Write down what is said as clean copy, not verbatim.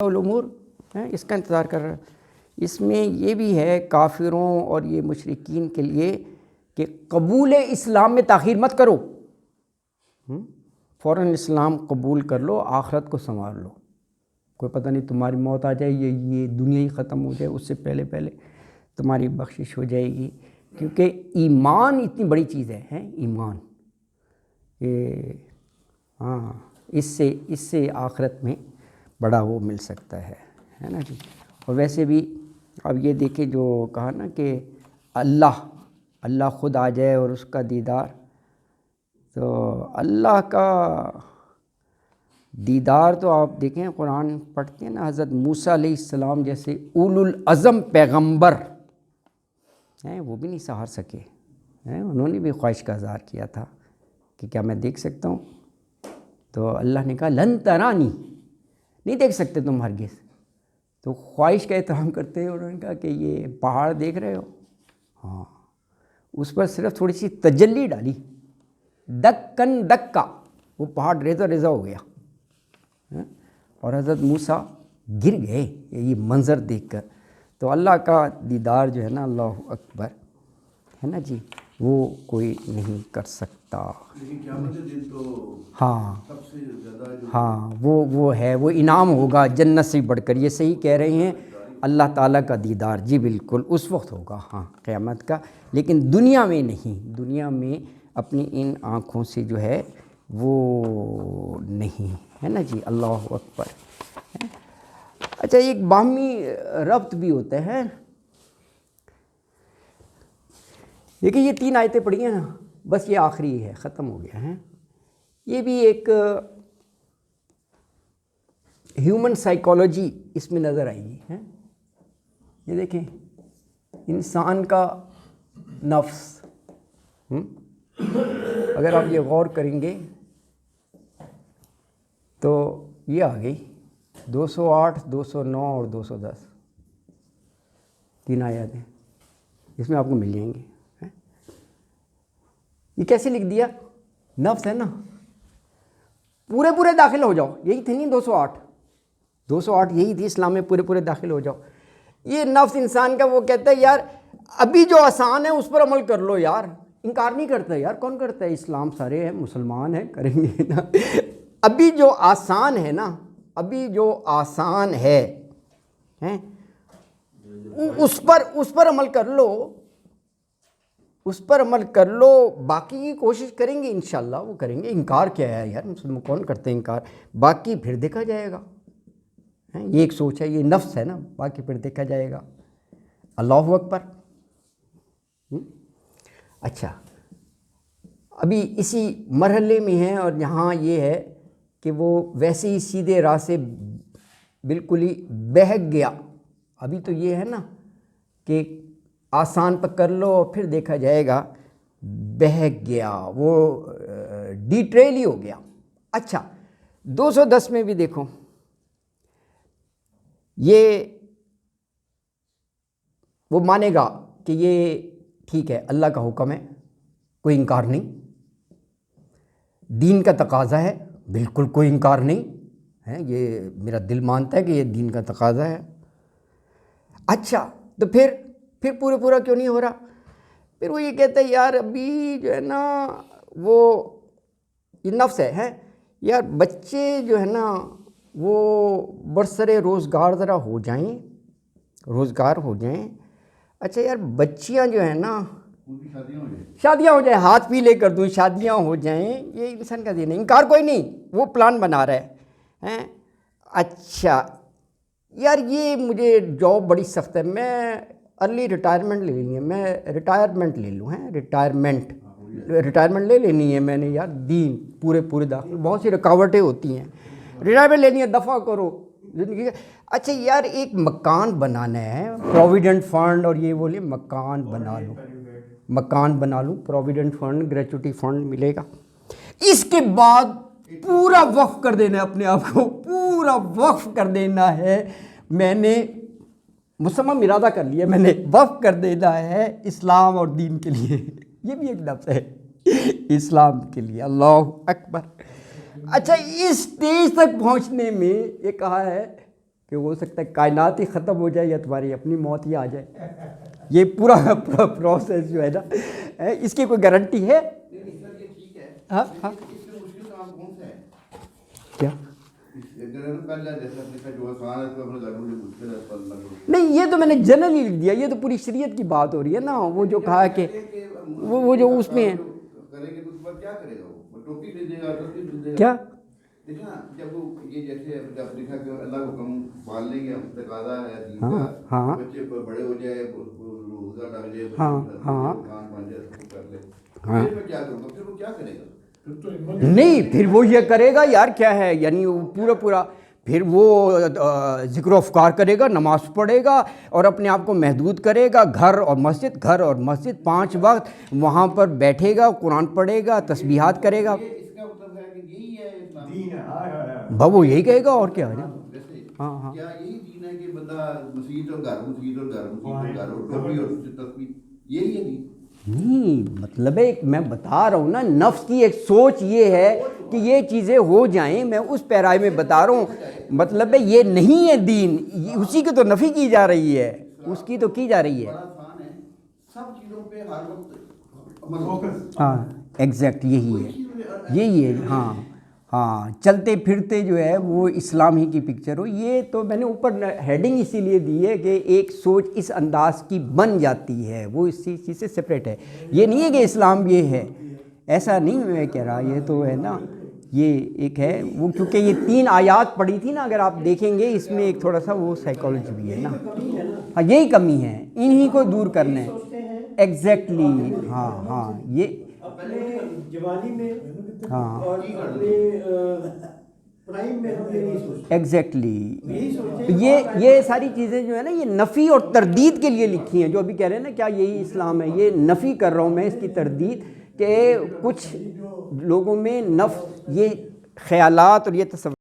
الامور اس کا انتظار کر رہا ہے۔ اس میں یہ بھی ہے کافروں اور یہ مشرکین کے لیے کہ قبول اسلام میں تاخیر مت کرو، فوراً اسلام قبول کر لو، آخرت کو سنوار لو، کوئی پتہ نہیں تمہاری موت آ جائے، یہ دنیا ہی ختم ہو جائے، اس سے پہلے تمہاری بخشش ہو جائے گی، کیونکہ ایمان اتنی بڑی چیز ہے ایمان، ہاں اس سے آخرت میں بڑا وہ مل سکتا ہے نا جی۔ اور ویسے بھی اب یہ دیکھیں جو کہا نا کہ اللہ خود آ جائے اور اس کا دیدار، تو اللہ کا دیدار تو آپ دیکھیں قرآن پڑھتے ہیں نا، حضرت موسیٰ علیہ السلام جیسے اولو العزم پیغمبر ہیں وہ بھی نہیں سہار سکے، انہوں نے بھی خواہش کا اظہار کیا تھا کہ کیا میں دیکھ سکتا ہوں، تو اللہ نے کہا لن ترانی، نہیں دیکھ سکتے تم ہرگز، تو خواہش کا احترام کرتے ہیں، انہوں نے کہا کہ یہ پہاڑ دیکھ رہے ہو، ہاں اس پر صرف تھوڑی سی تجلی ڈالی، دکن دکا، وہ پہاڑ ریزہ ہو گیا، اور حضرت موسیٰ گر گئے یہ منظر دیکھ کر۔ تو اللہ کا دیدار جو ہے نا، اللہ اکبر ہے نا جی، وہ کوئی نہیں کر سکتا، ہاں وہ ہے، وہ انعام ہوگا جنت سے بڑھ کر، یہ صحیح کہہ رہے ہیں، اللہ تعالیٰ کا دیدار جی بالکل اس وقت ہوگا، ہاں قیامت کا، لیکن دنیا میں نہیں، دنیا میں اپنی ان آنکھوں سے جو ہے وہ نہیں ہے نا جی، اللہ اکبر۔ اچھا ایک باہمی ربط بھی ہوتا ہے، دیکھیں یہ 3 آیتیں پڑھی ہیں نا، بس یہ آخری ہے، ختم ہو گیا ہے، یہ بھی ایک ہیومن سائیکالوجی اس میں نظر آئی ہے، یہ دیکھیں انسان کا نفس، اگر آپ یہ غور کریں گے تو یہ آ گئی 208 209 اور 210 3 آیات ہیں، اس میں آپ کو مل جائیں گے۔ یہ کیسے لکھ دیا؟ نفس ہے نا، پورے داخل ہو جاؤ، یہی تھی نہیں 208 یہی تھی اسلام میں، پورے داخل ہو جاؤ۔ یہ نفس انسان کا وہ کہتا ہے یار ابھی جو آسان ہے اس پر عمل کر لو یار، انکار نہیں کرتا یار، کون کرتا ہے، اسلام سارے ہیں، مسلمان ہیں، کریں گے نا، ابھی جو آسان ہے نا، ابھی جو آسان ہے اس پر عمل کر لو، اس پر عمل کر لو، باقی کی کوشش کریں گے انشاءاللہ، وہ کریں گے، انکار کیا ہے یار، مسلمان کون کرتے ہیں انکار، باقی پھر دیکھا جائے گا، یہ ایک سوچ ہے، یہ نفس ہے نا، باقی پھر دیکھا جائے گا، اللہ اکبر۔ اچھا ابھی اسی مرحلے میں ہیں، اور یہاں یہ ہے کہ وہ ویسے ہی سیدھے راہ سے بالکل ہی بہک گیا، ابھی تو یہ ہے نا کہ آسان پہ کر لو پھر دیکھا جائے گا، بہک گیا، وہ ڈیٹریل ہی ہو گیا۔ اچھا 210 میں بھی دیکھو، یہ وہ مانے گا کہ یہ ٹھیک ہے، اللہ کا حکم ہے، کوئی انکار نہیں، دین کا تقاضا ہے، بالکل کوئی انکار نہیں ہے، یہ میرا دل مانتا ہے کہ یہ دین کا تقاضا ہے۔ اچھا تو پھر پورا کیوں نہیں ہو رہا؟ پھر وہ یہ کہتا ہے یار ابھی جو ہے نا وہ یہ نفس ہے یار، بچے جو ہے نا وہ برسر روزگار ذرا ہو جائیں، اچھا یار بچیاں جو ہیں نا شادیاں ہو جائیں، ہاتھ بھی لے کر دوں، شادیاں ہو جائیں، یہ انسان کا دین ہے، انکار کوئی نہیں، وہ پلان بنا رہا ہے۔ اچھا یار یہ مجھے جاب بڑی سخت ہے، میں ارلی ریٹائرمنٹ لے لینی ہے، میں ریٹائرمنٹ لے لوں، ریٹائرمنٹ لے لینی ہے میں نے یار، دین پورے داخل، بہت سی رکاوٹیں ہوتی ہیں، ریٹائرمنٹ لینی ہے، دفع کرو زندگی کا۔ اچھا یار ایک مکان بنانا ہے، پروویڈنٹ فنڈ اور یہ بولے مکان بنا لوں، پروویڈنٹ فنڈ، گریچوٹی فنڈ ملے گا، اس کے بعد پورا وقف کر دینا ہے اپنے آپ کو، پورا وقف کر دینا ہے، میں نے مصمم ارادہ کر لیا، میں نے وقف کر دینا ہے اسلام اور دین کے لیے، یہ بھی ایک لفظ ہے اسلام کے لیے، اللہ اکبر۔ اچھا اس اسٹیج تک پہنچنے میں یہ کہا ہے کہ ہو سکتا ہے کائنات ہی ختم ہو جائے یا تمہاری اپنی موت ہی آ جائے. یہ پورا پروسیس جو ہے نا اس کی کوئی گارنٹی ہے؟ ہاں ہاں کیا نہیں، یہ تو میں نے جنرلی لکھ دیا، یہ تو پوری شریعت کی بات ہو رہی ہے نا. وہ جو کہا کہ وہ جو اس میں کیا جب وہ یہ جیسے جب لکھا کہ اللہ کو کم پالنے کے تقاضا ہے دین ہاں کا، ہاں بچے بڑے ہو جائے، روزہ ڈال جائے، ہاں ہاں کان بن جائے، سب کر لے، ہاں پھر میں کیا کروں گا؟ پھر وہ کیا کرے گا؟ نہیں، پھر وہ یہ کرے گا یار کیا ہے، یعنی وہ پورا پھر وہ ذکر و افکار کرے گا، نماز پڑھے گا اور اپنے آپ کو محدود کرے گا. گھر اور مسجد 5 وقت وہاں پر بیٹھے گا، قرآن پڑھے گا، تسبیحات کرے گا. اس کا مطلب ہے کہ یہی ہے بھائی وہ یہی کہے گا اور کیا ہے. ہاں ہاں کیا یہی دین ہے کہ بندہ مسجد اور گھر، مسجد اور گھر، مسجد اور گھر، اور ٹوپی اور تسبیح، یہی ہے دین؟ نہیں، مطلب ہے میں بتا رہا ہوں نا، نفس کی ایک سوچ یہ ہے کہ یہ چیزیں ہو جائیں. میں اس پیرائے میں بتا رہا ہوں، مطلب ہے یہ نہیں ہے دین، اسی کی تو نفی کی جا رہی ہے، اس کی تو کی جا رہی ہے. بڑا آسان ہے، سب چیزوں پہ ہر وقت عمل ہوگا. ہاں ایگزیکٹ یہی ہے. ہاں ہاں، چلتے پھرتے جو ہے وہ اسلام ہی کی پکچر ہو. یہ تو میں نے اوپر ہیڈنگ اسی لیے دی ہے کہ ایک سوچ اس انداز کی بن جاتی ہے، وہ اس چیز سے سپریٹ ہے. یہ نہیں ہے کہ اسلام یہ ہے، ایسا نہیں میں کہہ رہا. یہ تو ہے نا، یہ ایک ہے وہ، کیونکہ یہ 3 آیات پڑھی تھی نا، اگر آپ دیکھیں گے اس میں ایک تھوڑا سا وہ سائیکالوجی بھی ہے نا. ہاں یہی کمی ہے، انہی کو دور کرنا ہے. ایگزیکٹلی ہاں ہاں، یہ اپنے جوانی میں ہاں اور اپنے پرائم میں ہم یہ نہیں سوچتے. ایگزیکٹلی یہ ساری چیزیں جو ہے نا، یہ نفی اور تردید کے لیے لکھی ہیں. جو ابھی کہہ رہے ہیں نا کیا یہی اسلام ہے، یہ نفی کر رہا ہوں میں اس کی تردید، کہ کچھ لوگوں میں یہ خیالات اور یہ تصور